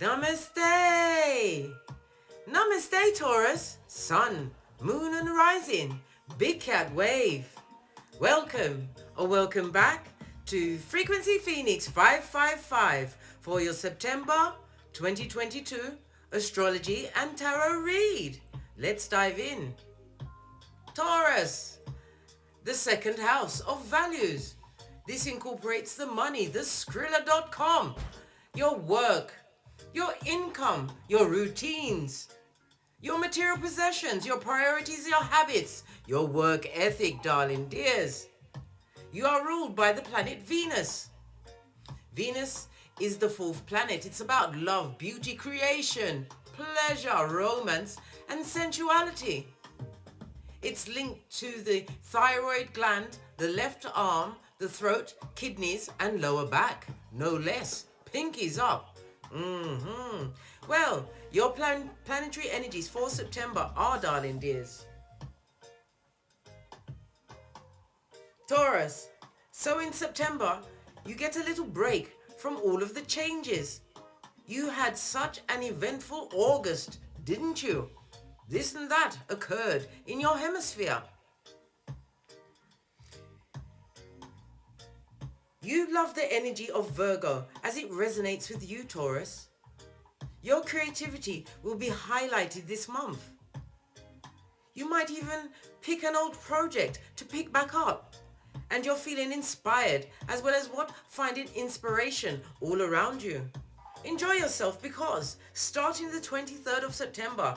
Namaste! Namaste, Taurus, Sun, Moon and Rising, Big Cat Wave. Welcome or welcome back to Frequency Phoenix 555 for your September 2022 Astrology and Tarot read. Let's dive in. Taurus, the second house of values. This incorporates the money, the Skrilla.com, your work, your income, your routines, your material possessions, your priorities, your habits, your work ethic, darling dears. You are ruled by the planet Venus. Venus is the fourth planet. It's about love, beauty, creation, pleasure, romance, and sensuality. It's linked to the thyroid gland, the left arm, the throat, kidneys, and lower back. No less. Pinkies up. Well, your planetary energies for September are, darling dears, Taurus. So in September, you get a little break from all of the changes. You had such an eventful August, didn't you? This and that occurred in your hemisphere. You love the energy of Virgo as it resonates with you, Taurus. Your creativity will be highlighted this month. You might even pick an old project to pick back up, and you're feeling inspired as well as finding inspiration all around you. Enjoy yourself because starting the 23rd of September,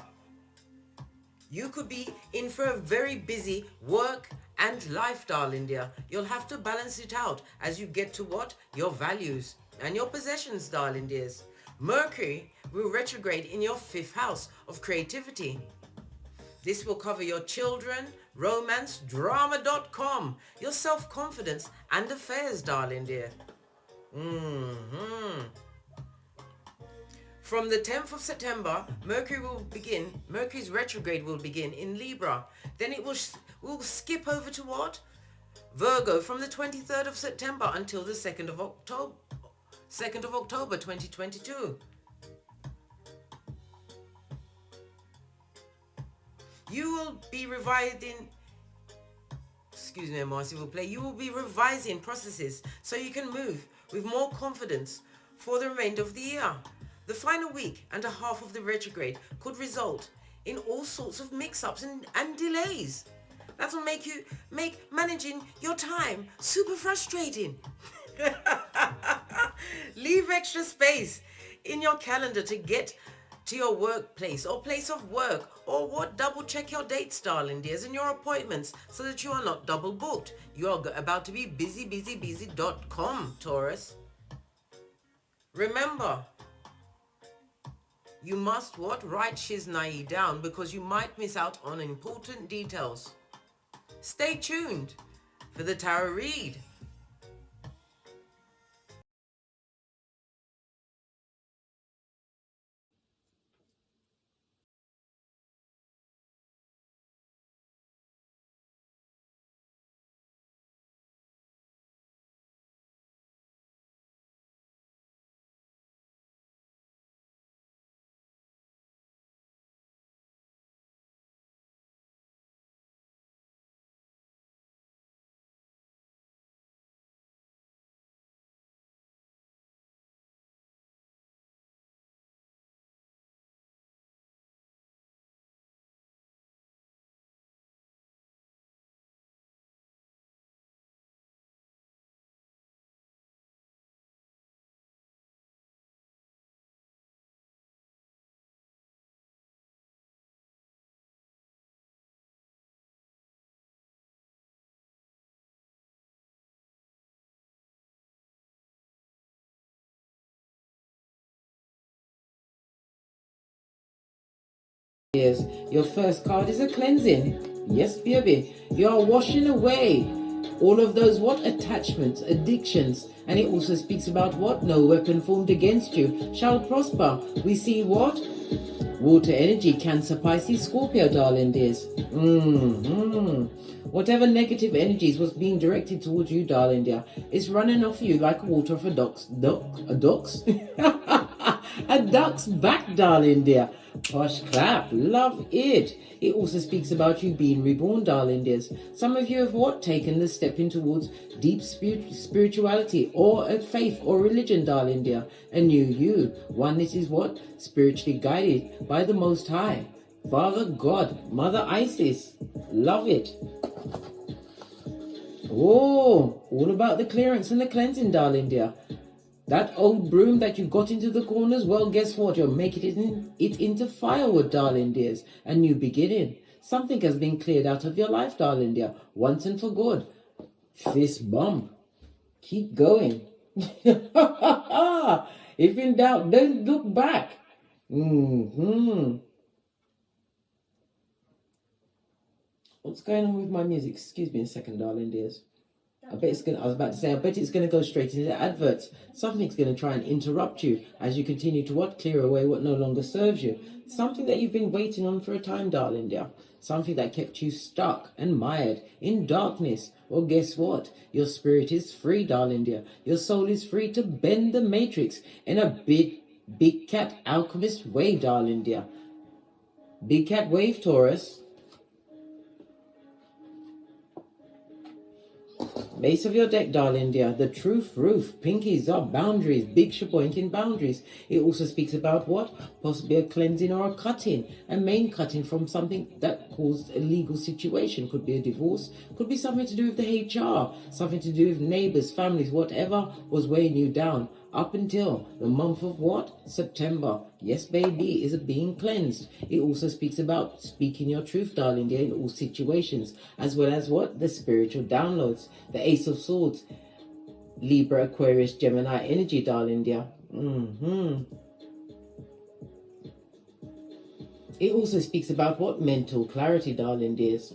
you could be in for a very busy work and life, darling dear. You'll have to balance it out as you get to your values and your possessions, darling dears. Mercury will retrograde in your fifth house of creativity. This will cover your children, romance, drama.com, your self-confidence and affairs, darling dear. From the 10th of September, Mercury's retrograde will begin in Libra. Then it will skip over to Virgo from the 23rd of September until the 2nd of October 2022. You will be revising, you will be revising processes so you can move with more confidence for the remainder of the year. The final week and a half of the retrograde could result in all sorts of mix-ups and delays. That will make managing your time super frustrating. Leave extra space in your calendar to get to your workplace or place of work, or double check your dates, darling dears, and your appointments so that you are not double booked. You are about to be busy.com, Taurus. Remember, you must write Shiznai down because you might miss out on important details. Stay tuned for the tarot read. Your first card is a cleansing. Yes, baby. You are washing away all of those attachments, addictions. And it also speaks about no weapon formed against you shall prosper. We see water energy, Cancer, Pisces, Scorpio, darling dears. Whatever negative energies was being directed towards you, darling dear, is running off you like water off a duck's A duck's back, darling dear. Posh clap, love it. It also speaks about you being reborn, darling dears. Some of you have what? Taken the step in towards deep spirituality or a faith or religion, darling dear. A new you. One that is what? Spiritually guided by the Most High. Father God, Mother Isis. Love it. Oh, all about the clearance and the cleansing, darling dear. That old broom that you got into the corners, well, guess what? You're making it into firewood, darling dears. A new beginning. Something has been cleared out of your life, darling dear, once and for good. Fist bump. Keep going. If in doubt, don't look back. What's going on with my music? Excuse me a second, darling dears. I bet it's gonna go straight into the adverts. Something's gonna try and interrupt you as you continue to what? Clear away what no longer serves you. Something that you've been waiting on for a time, darling dear. Something that kept you stuck and mired in darkness. Well, guess what? Your spirit is free, darling dear. Your soul is free to bend the matrix in a big cat alchemist way, darling dear. Big cat wave, Taurus. Base of your deck, darling dear. The truth roof. Pinkies are boundaries. Big shaboinking boundaries. It also speaks about what? Possibly a cleansing or a cutting. A main cutting from something that caused a legal situation. Could be a divorce. Could be something to do with the HR. Something to do with neighbors, families, whatever was weighing you down. Up until the month of what? September. Yes, baby, is being cleansed. It also speaks about speaking your truth, darling dear, in all situations, as well as what? The spiritual downloads. The Ace of Swords. Libra, Aquarius, Gemini energy, darling dear. It also speaks about what? Mental clarity, darling dears.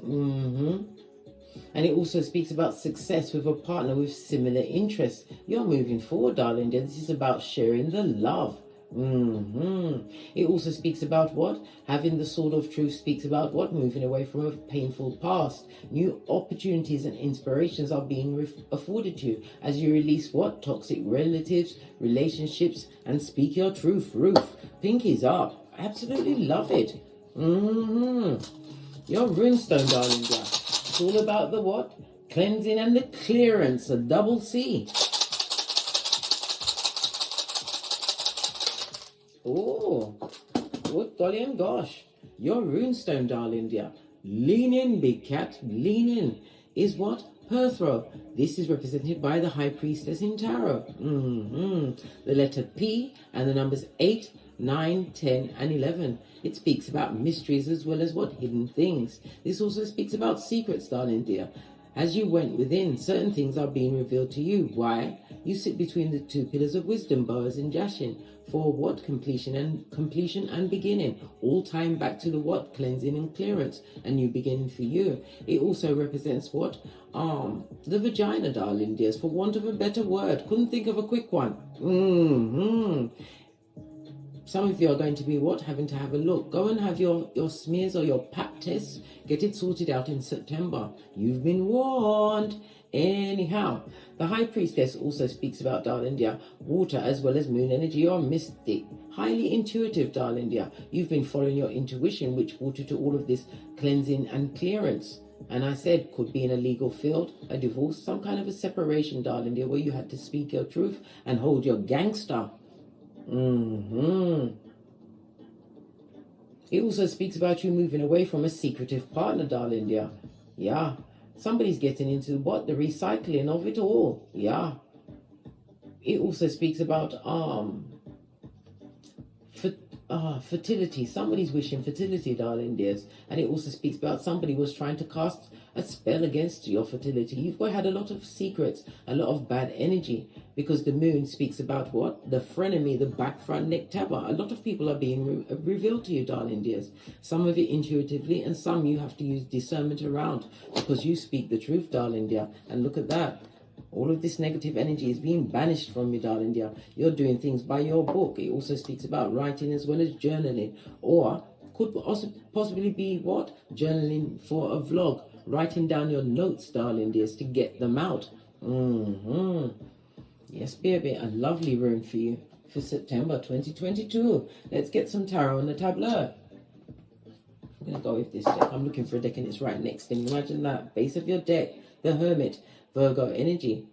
And it also speaks about success with a partner with similar interests. You're moving forward, darling dear. This is about sharing the love. It also speaks about what? Having the sword of truth speaks about what? Moving away from a painful past. New opportunities and inspirations are being afforded to you as you release what? Toxic relatives, relationships, and speak your truth. Roof. Pinkies up. Absolutely love it. Your runestone, darling dear. It's all about the what? Cleansing and the clearance. A double C. Oh, good golly and gosh. Your runestone, darling dear. Lean in, big cat. Lean in. Is what? Perthrow. This is represented by the High Priestess in Tarot. The letter P and the numbers 8, 9, 10, and 11. It speaks about mysteries as well as what? Hidden things. This also speaks about secrets, darling dear. As you went within, certain things are being revealed to you. Why? You sit between the two pillars of wisdom, Boaz and Jashin. For what? Completion and beginning. All time back to the what? Cleansing and clearance. A new beginning for you. It also represents what? The vagina, darling dears. For want of a better word. Couldn't think of a quick one. Some of you are going to be what? Having to have a look. Go and have your smears or your pap tests. Get it sorted out in September. You've been warned. Anyhow, the High Priestess also speaks about, darling dear, water as well as moon energy or mystic. Highly intuitive, darling dear. You've been following your intuition, which brought you to all of this cleansing and clearance. And I said, could be in a legal field, a divorce, some kind of a separation, darling dear, where you had to speak your truth and hold your gangster. It also speaks about you moving away from a secretive partner, darling dear. Yeah. Somebody's getting into what? The recycling of it all. Yeah. It also speaks about fertility. Somebody's wishing fertility, darling dears. And it also speaks about somebody was trying to cast a spell against your fertility. You've had a lot of secrets, a lot of bad energy, because the moon speaks about what? The frenemy, the back front neck tabber. A lot of people are being revealed to you, darling dears. Some of it intuitively, and some you have to use discernment around, because you speak the truth, darling dear. And look at that. All of this negative energy is being banished from you, darling dear. You're doing things by your book. It also speaks about writing as well as journaling. Or could also possibly be what? Journaling for a vlog. Writing down your notes, darling dears, to get them out. Yes, baby, a lovely room for you. for September 2022. Let's get some tarot on the tableau. I'm going to go with this deck. I'm looking for a deck and it's right next to me. Imagine that. Base of your deck, the Hermit, Virgo energy.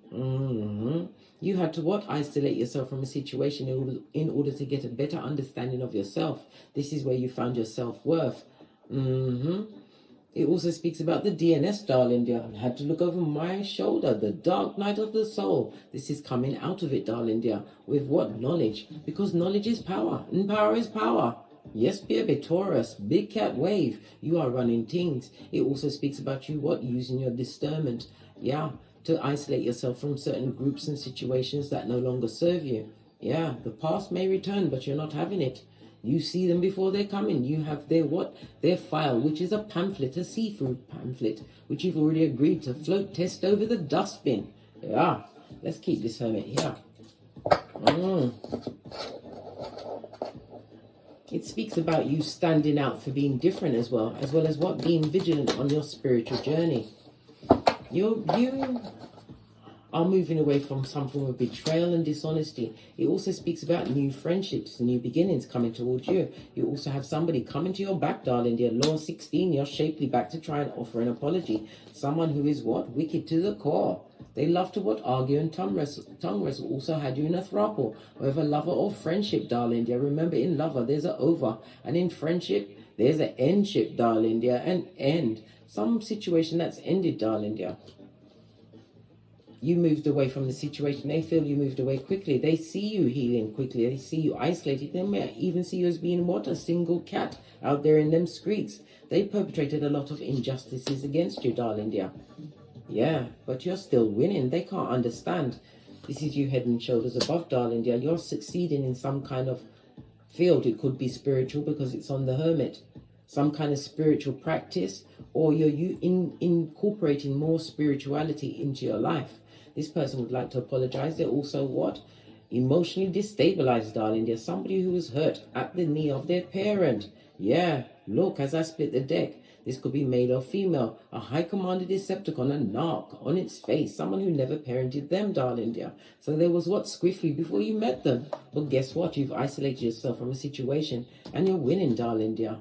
You had to what? Isolate yourself from a situation in order to get a better understanding of yourself. This is where you found your self-worth. It also speaks about the DNS, darling dear. I had to look over my shoulder. The dark night of the soul. This is coming out of it, darling dear. With what? Knowledge. Because knowledge is power. And power is power. Yes, baby, Taurus, big cat wave. You are running things. It also speaks about you, what? Using your discernment. Yeah, to isolate yourself from certain groups and situations that no longer serve you. Yeah, the past may return, but you're not having it. You see them before they're coming. You have their what? Their file, which is a pamphlet, a see-through pamphlet, which you've already agreed to float test over the dustbin. Yeah, let's keep this Hermit here. It speaks about you standing out for being different as well as what? Being vigilant on your spiritual journey. You are moving away from some form of betrayal and dishonesty. It also speaks about new friendships, new beginnings coming towards you. You also have somebody coming to your back, darling dear. Law 16, you're shapely back to try and offer an apology. Someone who is what? Wicked to the core. They love to what? Argue and tongue wrestle. Also had you in a throuple, whether lover or friendship, darling dear. Remember, in lover, there's an over. And in friendship, there's an endship, darling dear. An end. Some situation that's ended, darling dear. You moved away from the situation. They feel you moved away quickly. They see you healing quickly. They see you isolated. They may even see you as being what? A single cat out there in them streets. They perpetrated a lot of injustices against you, darling dear. Yeah, but you're still winning. They can't understand. This is you head and shoulders above, darling dear. You're succeeding in some kind of field. It could be spiritual because it's on the Hermit. Some kind of spiritual practice, or you're incorporating more spirituality into your life. This person would like to apologize. They're also what? Emotionally destabilized, darling. There's somebody who was hurt at the knee of their parent. Yeah, look, as I split the deck, this could be male or female. A high commander Decepticon, a narc on its face. Someone who never parented them, darling dear. So there was what? Squiffly before you met them. But guess what? You've isolated yourself from a situation and you're winning, darling dear.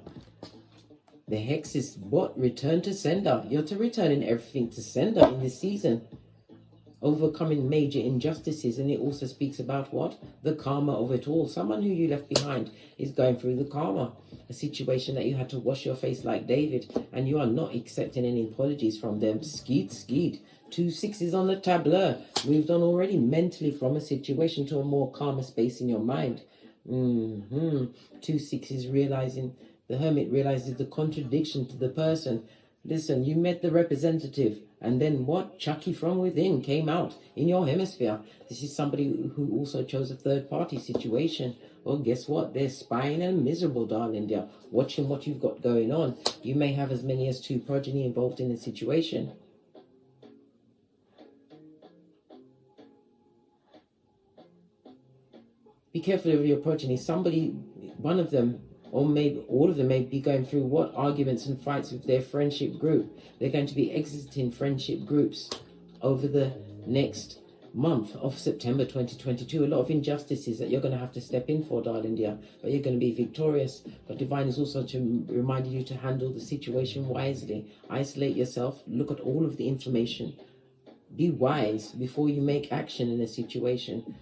The hex is what? Return to sender. You're to returning everything to sender in this season. Overcoming major injustices. And it also speaks about what? The karma of it all. Someone who you left behind is going through the karma. A situation that you had to wash your face like David. And you are not accepting any apologies from them. Skeet. 2 6s on the tableau. Moved on already mentally from a situation to a more calmer space in your mind. 2 6s realizing... The Hermit realizes the contradiction to the person. Listen, you met the representative, and then what? Chucky from within came out in your hemisphere. This is somebody who also chose a third-party situation. Well, guess what? They're spying and miserable, darling dear, watching what you've got going on. You may have as many as 2 progeny involved in the situation. Be careful of your progeny. Somebody, one of them, or maybe all of them may be going through what? Arguments and fights with their friendship group. They're going to be exiting friendship groups over the next month of September 2022. A lot of injustices that you're going to have to step in for, darling dear. But you're going to be victorious. But Divine is also to remind you to handle the situation wisely. Isolate yourself. Look at all of the information. Be wise before you make action in a situation.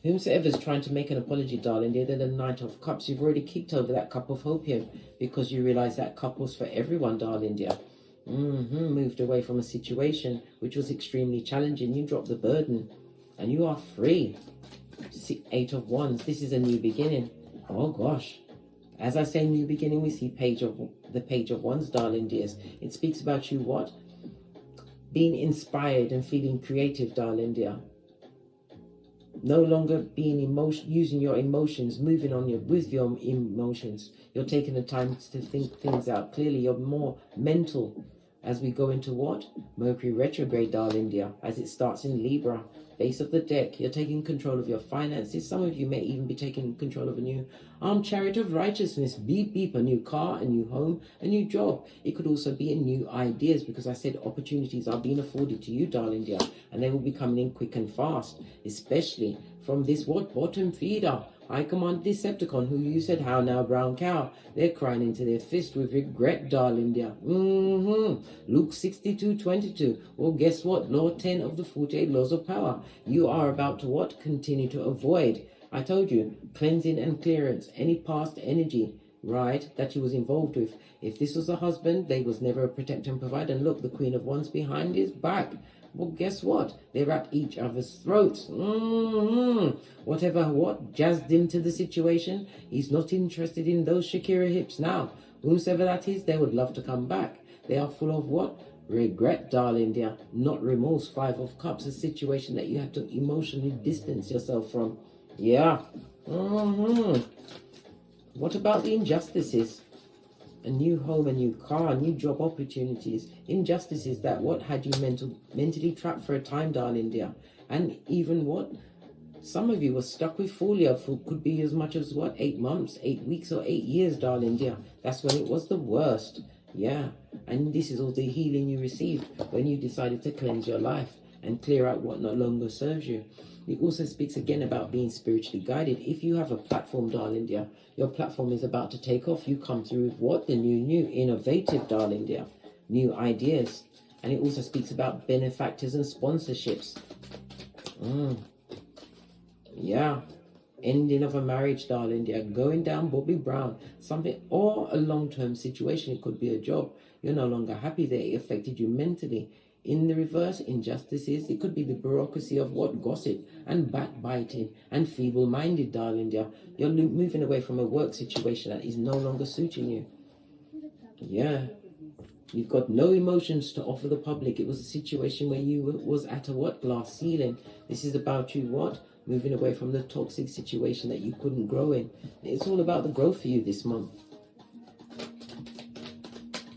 Whomsoever is trying to make an apology, darling dear, they're the Knight of Cups. You've already kicked over that cup of hopium because you realize that cup was for everyone, darling dear. Moved away from a situation which was extremely challenging. You dropped the burden and you are free. 8 of Wands. This is a new beginning. Oh gosh. As I say new beginning, we see the Page of Wands, darling dears. It speaks about you what? Being inspired and feeling creative, darling dear. No longer being using your emotions, moving on with your emotions. You're taking the time to think things out clearly. You're more mental as we go into what? Mercury retrograde, darling dear, as it starts in Libra. base of the deck. You're taking control of your finances. Some of you may even be taking control of a new chariot of righteousness. Beep, beep, a new car, a new home, a new job. It could also be in new ideas, because I said opportunities are being afforded to you, darling dear, and they will be coming in quick and fast, especially from this bottom feeder. I command Decepticon, who you said, how now, brown cow? They're crying into their fist with regret, darling dear. Luke 62:22. Well, guess what? Law 10 of the 48 laws of power. You are about to what? Continue to avoid. I told you, cleansing and clearance, any past energy, right, that you was involved with. If this was a husband, they was never a protector and provider. And look, the Queen of Wands behind his back. Well, guess what? They're at each other's throats. Whatever jazzed him to the situation, he's not interested in those Shakira hips now. Whomsoever that is, they would love to come back. They are full of what? Regret, darling dear, not remorse. 5 of Cups, a situation that you have to emotionally distance yourself from. Yeah. What about the injustices? A new home, a new car, new job opportunities. Injustices that had you mentally trapped for a time, darling dear. And even some of you were stuck with folio for could be as much as 8 months, 8 weeks, or 8 years, darling dear. That's when it was the worst. Yeah. And this is all the healing you received when you decided to cleanse your life and clear out what no longer serves you. It also speaks again about being spiritually guided. If you have a platform, darling dear, your platform is about to take off. You come through with the new, innovative, darling dear, new ideas. And it also speaks about benefactors and sponsorships. Yeah. Ending of a marriage, darling dear, going down Bobby Brown, something, or a long-term situation. It could be a job. You're no longer happy there. It affected you mentally. In the reverse, injustices, it could be the bureaucracy of gossip and backbiting and feeble-minded, darling dear. You're moving away from a work situation that is no longer suiting you. Yeah. You've got no emotions to offer the public. It was a situation where you was at a glass ceiling. This is about you moving away from the toxic situation that you couldn't grow in. It's all about the growth for you this month.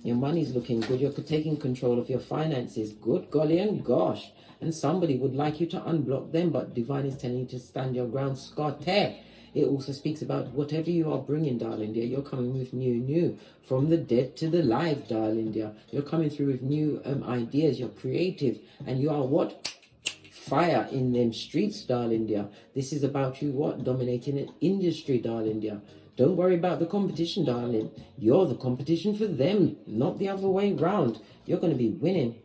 Your money's looking good. You're taking control of your finances. Good golly and gosh. And somebody would like you to unblock them, but divine is telling you to stand your ground. Scott. It also speaks about whatever you are bringing, darling dear. You're coming with new. From the dead to the live, darling dear. You're coming through with new ideas. You're creative. And you are fire in them streets, darling dear. This is about you dominating an industry, darling dear. Don't worry about the competition, darling. You're the competition for them, not the other way round. You're going to be winning.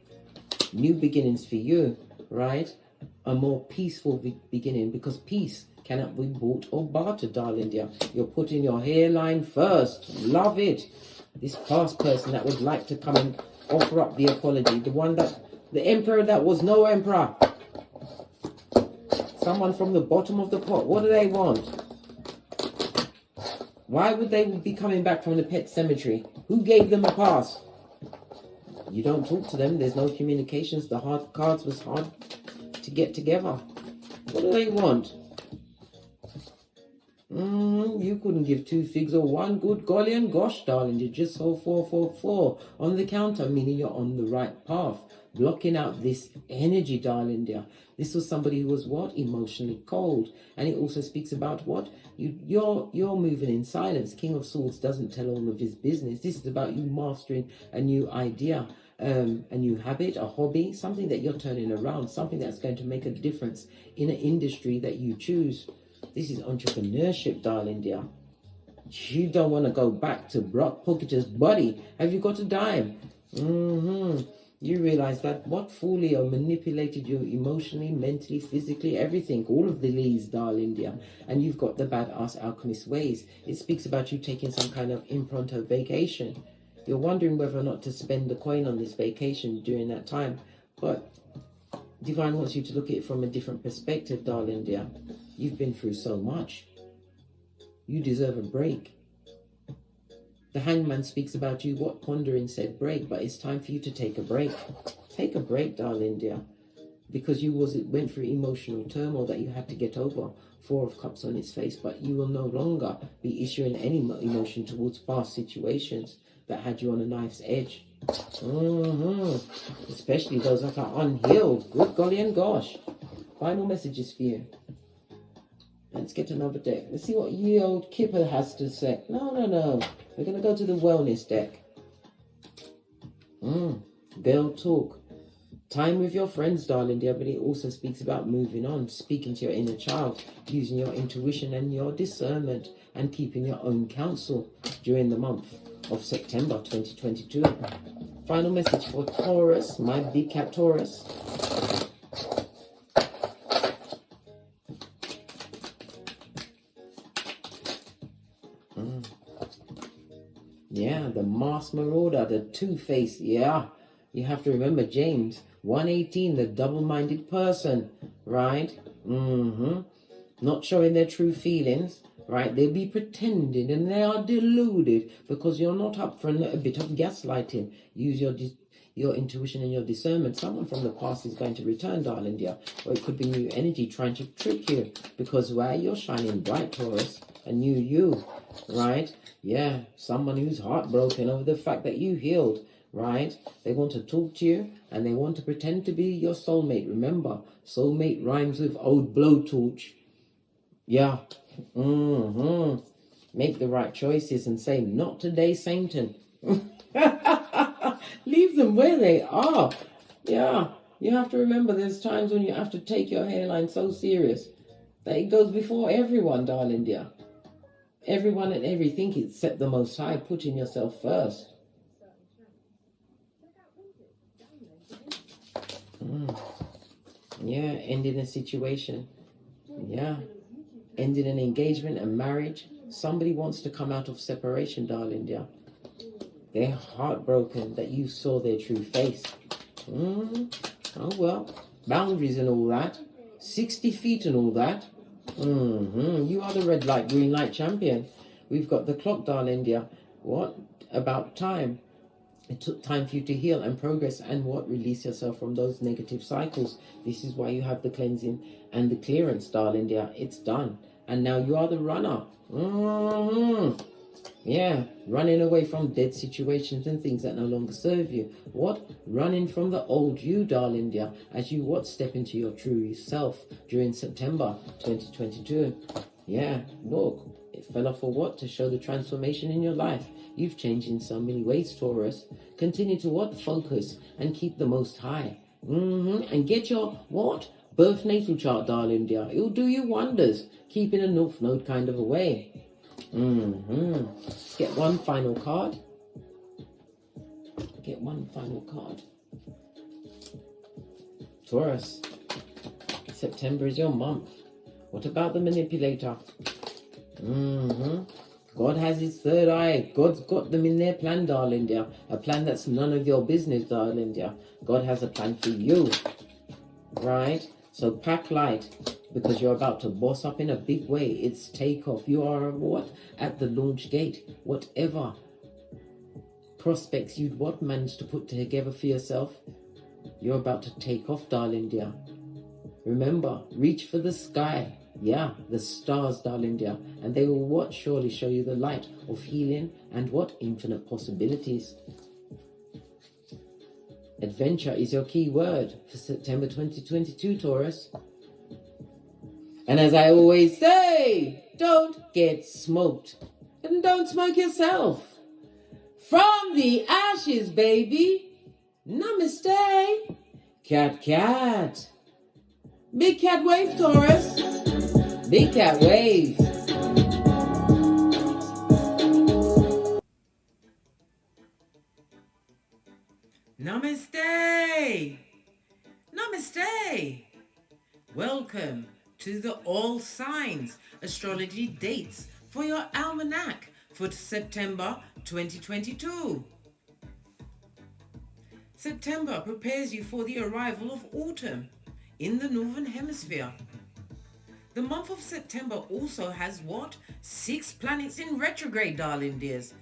New beginnings for you, right? A more peaceful beginning, because peace cannot be bought or bartered, darling dear. You're putting your hairline first. Love it. This past person that would like to come and offer up the apology, the emperor that was no emperor. Someone from the bottom of the pot. What do they want? Why would they be coming back from the pet cemetery? Who gave them a pass? You don't talk to them. There's no communications. The hard cards was hard to get together. What do they want? You couldn't give 2 figs or 1. Good golly and gosh, darling. You just saw 444 on the counter, meaning you're on the right path. Blocking out this energy, darling dear. This was somebody who was emotionally cold. And it also speaks about you're moving in silence. King of Swords doesn't tell all of his business. This is about you mastering a new idea, a new habit, a hobby, something that you're turning around, something that's going to make a difference in an industry that you choose. This is entrepreneurship, darling dear. You don't want to go back to Brock Pocketer's body. Have you got a dime? You realize that folio manipulated you emotionally, mentally, physically, everything, all of the leads, darling dear. And you've got the badass alchemist ways. It speaks about you taking some kind of impromptu vacation. You're wondering whether or not to spend the coin on this vacation during that time. But divine wants you to look at it from a different perspective, darling dear. You've been through so much. You deserve a break. The Hangman speaks about you, pondering said break, but it's time for you to take a break. Take a break, darling dear, because you went through emotional turmoil that you had to get over. 4 of Cups on its face, but you will no longer be issuing any emotion towards past situations that had you on a knife's edge. Especially those that are unhealed. Good golly and gosh. Final messages for you. Let's get another deck. Let's see what ye old Kipper has to say. No. We're going to go to the wellness deck. Girl talk. Time with your friends, darling dear, but it also speaks about moving on, speaking to your inner child, using your intuition and your discernment, and keeping your own counsel during the month of September 2022. Final message for Taurus, my big cat Taurus. Yeah, the masked marauder, the two-faced, yeah. You have to remember James 1:18, the double-minded person, right? Not showing their true feelings, right? They'll be pretending and they are deluded because you're not up for a bit of gaslighting. Use your intuition and your discernment. Someone from the past is going to return, darling dear, or it could be new energy trying to trick you because why you're shining bright, Taurus, a new you, right? Yeah, someone who's heartbroken over the fact that you healed, right? They want to talk to you and they want to pretend to be your soulmate. Remember, soulmate rhymes with old blowtorch. Yeah. Make the right choices and say, not today, Satan. Leave them where they are. Yeah. You have to remember there's times when you have to take your hairline so serious that it goes before everyone, darling dear. Everyone and everything except the Most High, putting yourself first. Yeah, ending a situation. Yeah, ending an engagement, a marriage. Somebody wants to come out of separation, darling dear. They're heartbroken that you saw their true face. Oh well, boundaries and all that. 60 feet and all that. You are the red light, green light champion. We've got the clock, darling dear. What about time? It took time for you to heal and progress and release yourself from those negative cycles. This is why you have the cleansing and the clearance, darling dear. It's done. And now you are the runner. Yeah, running away from dead situations and things that no longer serve you. Running from the old you, darling dear, as you step into your true self during September 2022. Yeah, look, it fell off for to show the transformation in your life. You've changed in so many ways, Taurus. Continue to focus and keep the Most High. And get your Birth Natal Chart, darling dear. It'll do you wonders, keeping a North Node kind of away. Let's get one final card. Taurus, September is your month. What about the manipulator? God has his third eye. God's got them in their plan, darling dear. A plan that's none of your business, darling dear. God has a plan for you. Right? So pack light, because you're about to boss up in a big way. It's takeoff. You are at the launch gate. Whatever prospects you'd managed to put together for yourself, you're about to take off, darling dear. Remember, reach for the sky. Yeah, the stars, darling dear. And they will surely show you the light of healing and infinite possibilities. Adventure is your key word for September 2022, Taurus. And as I always say, don't get smoked. And don't smoke yourself. From the ashes, baby. Namaste. Cat. Big cat wave, Taurus. Big cat wave. Namaste. Namaste. Welcome to the All Signs Astrology dates for your Almanac for September 2022. September prepares you for the arrival of autumn in the Northern Hemisphere. The month of September also has 6 planets in retrograde, darling dears.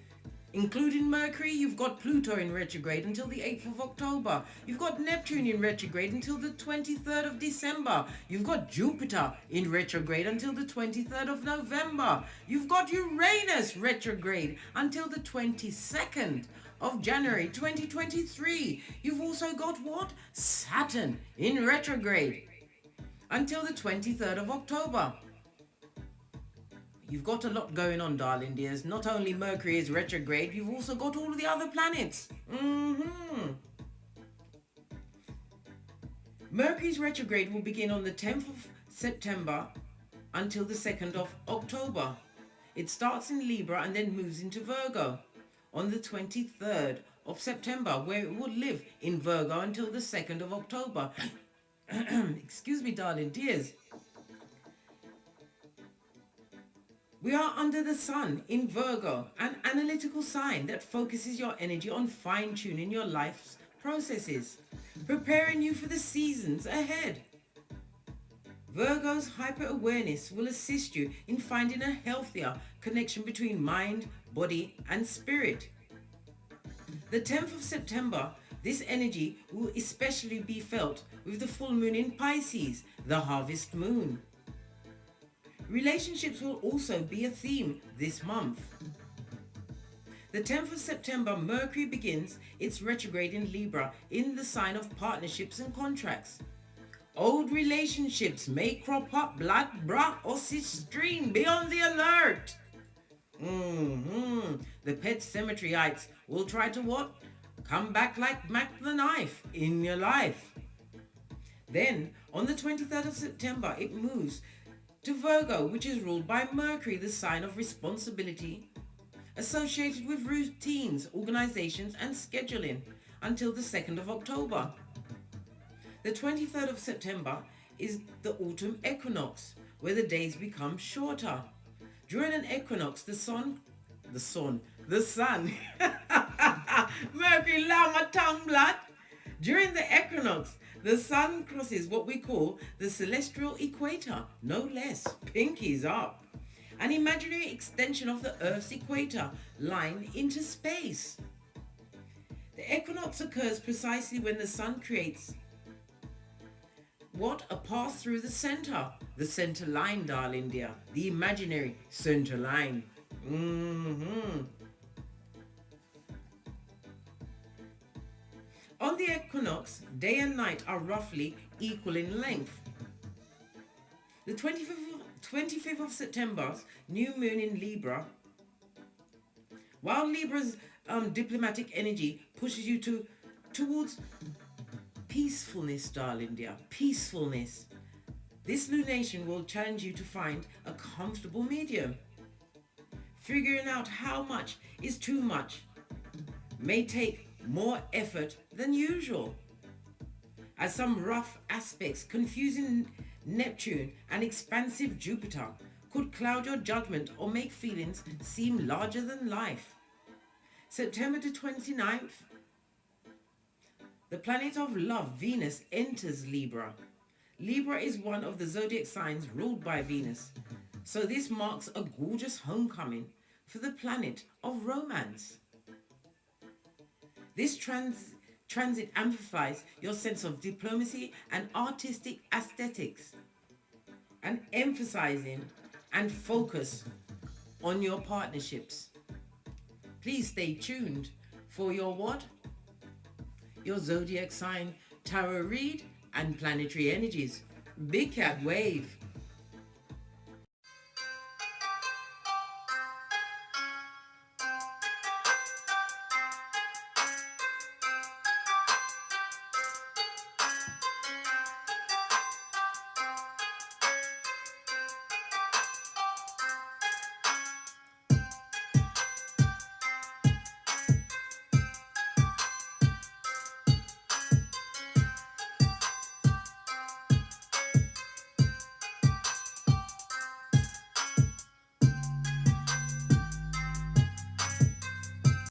Including Mercury, you've got Pluto in retrograde until the 8th of October. You've got Neptune in retrograde until the 23rd of December. You've got Jupiter in retrograde until the 23rd of November. You've got Uranus retrograde until the 22nd of January 2023. You've also got Saturn in retrograde. until the 23rd of October. You've got a lot going on, darling dears. Not only Mercury is retrograde, you've also got all of the other planets. Mercury's retrograde will begin on the 10th of September until the 2nd of October. It starts in Libra and then moves into Virgo on the 23rd of September, where it will live in Virgo until the 2nd of October. Excuse me, darling dears. We are under the sun in Virgo, an analytical sign that focuses your energy on fine-tuning your life's processes, preparing you for the seasons ahead. Virgo's hyper-awareness will assist you in finding a healthier connection between mind, body, and spirit. The 10th of September, this energy will especially be felt with the full moon in Pisces, the harvest moon. Relationships will also be a theme this month. The 10th of September, Mercury begins its retrograde in Libra in the sign of partnerships and contracts. Old relationships may crop up, blood, bra, or sistrine. Be on the alert. The pet cemeteryites will try to what? Come back like Mac the Knife in your life. Then, on the 23rd of September, it moves to Virgo, which is ruled by Mercury, the sign of responsibility, associated with routines, organizations, and scheduling, until the 2nd of October. The 23rd of September is the autumn equinox, where the days become shorter. During an equinox, the sun, Mercury, allow my tongue, blood. During the equinox, the sun crosses what we call the celestial equator, no less, pinkies up, an imaginary extension of the Earth's equator line into space. The equinox occurs precisely when the sun creates what? A path through the center line, darling dear, the imaginary center line. On the equinox, day and night are roughly equal in length. The 25th of September's new moon in Libra, while Libra's diplomatic energy pushes you towards peacefulness, darling dear, peacefulness. This lunation will challenge you to find a comfortable medium. Figuring out how much is too much may take more effort than usual, as some rough aspects, confusing Neptune and expansive Jupiter, could cloud your judgment or make feelings seem larger than life. September the 29th, the planet of love, Venus, enters Libra. Libra is one of the zodiac signs ruled by Venus, so this marks a gorgeous homecoming for the planet of romance. This transit amplifies your sense of diplomacy and artistic aesthetics, and emphasizing and focus on your partnerships. Please stay tuned for your what? Your zodiac sign tarot read and planetary energies. Big Cat Wave.